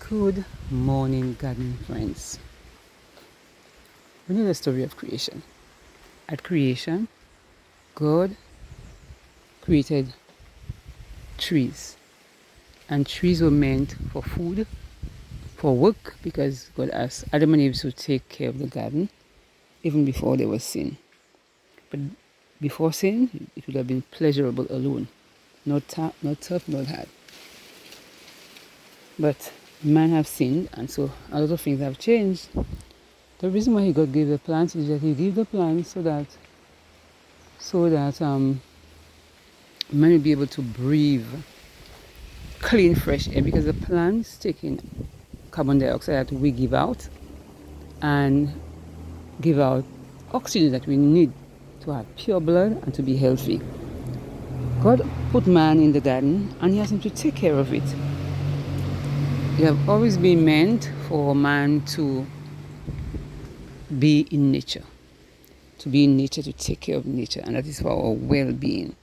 Good morning, gardening friends. We know the story of creation. At creation, God created trees, and trees were meant for food, for work, because God asked Adam and Eve to take care of the garden even before there was sin. But before sin, it would have been pleasurable alone, not tough, not hard. But man have sinned, and so a lot of things have changed. The reason why God gave the plants is that He gave the plants so that man will be able to breathe clean, fresh air, because the plants take in carbon dioxide that we give out and give out oxygen that we need to have pure blood and to be healthy. God put man in the garden and He asked him to take care of it. You have always been meant for man to be in nature, to take care of nature, and that is for our well-being.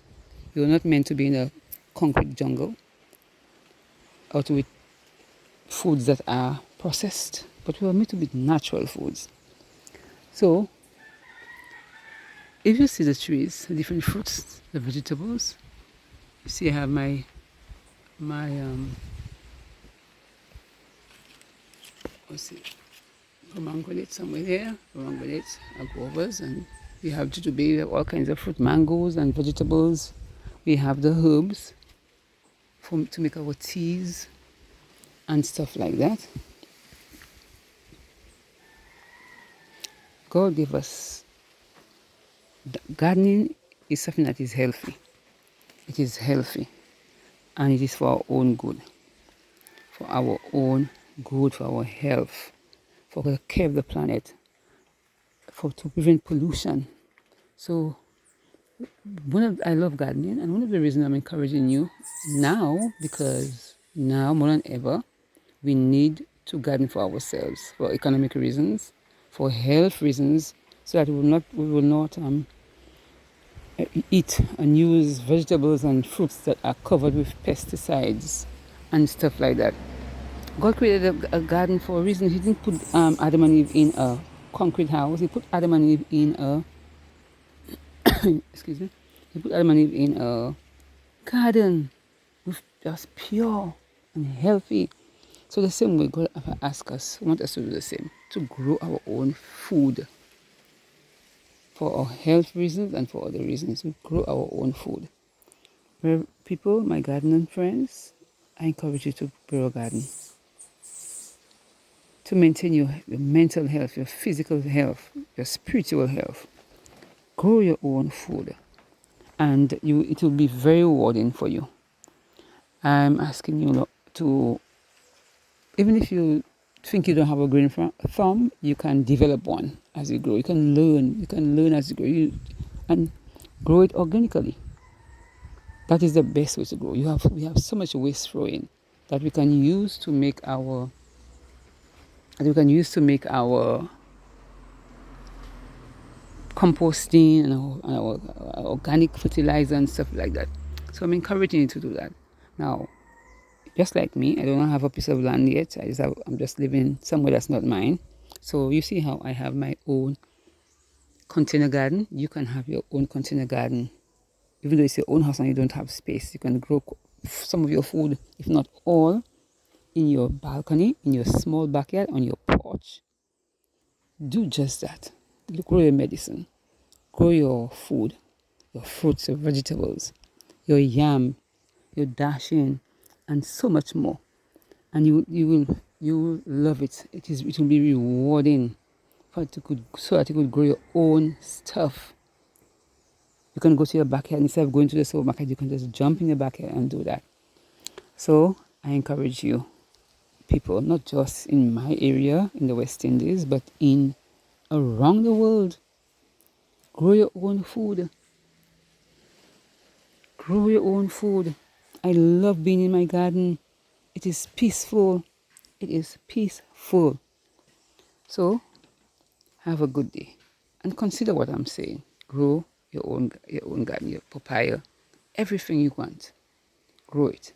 You are not meant to be in a concrete jungle or to eat foods that are processed, but we are meant to be natural foods. So, if you see the trees, the different fruits, the vegetables, you see I have my what's it, pomegranate somewhere there, pomegranate, guavas, and we have jujube, we have all kinds of fruit, mangoes and vegetables. We have the herbs to make our teas and stuff like that. God gave us, gardening is something that is healthy. It is healthy and it is for our own good. For our own good, for our health, for the care of the planet, to prevent pollution. So I love gardening, and one of the reasons I'm encouraging you now, because now more than ever, we need to garden for ourselves, for economic reasons, for health reasons, so that we will not eat and use vegetables and fruits that are covered with pesticides and stuff like that. God created a garden for a reason. He didn't put Adam and Eve in a concrete house. He put Adam and Eve in a excuse me. He put Adam and Eve in a garden with just pure and healthy. So the same way God asks us, want us to do the same, to grow our own food for our health reasons and for other reasons. We grow our own food. People, my gardening friends, I encourage you to grow a garden. To maintain your mental health, your physical health, your spiritual health. Grow your own food, and it will be very rewarding for you. I'm asking you to, even if you think you don't have a green thumb, you can develop one as you grow. You can learn as you grow, and grow it organically. That is the best way to grow. We have so much waste throwing that we can use to make our composting and our organic fertilizer and stuff like that. So I'm encouraging you to do that. Now, just like me, I don't have a piece of land yet. I'm just living somewhere that's not mine. So you see how I have my own container garden. You can have your own container garden. Even though it's your own house and you don't have space, you can grow some of your food, if not all, in your balcony, in your small backyard, on your porch. Do just that. Grow your medicine. Grow your food, your fruits, your vegetables, your yam, your dashing, and so much more. And you will love it. It will be rewarding so that you could grow your own stuff. You can go to your backyard instead of going to the supermarket. You can just jump in your backyard and do that. So I encourage you, people, not just in my area in the West Indies, but around the world. Grow your own food. Grow your own food. I love being in my garden. It is peaceful. It is peaceful. So, have a good day. And consider what I'm saying. Grow your own garden, your papaya, everything you want. Grow it.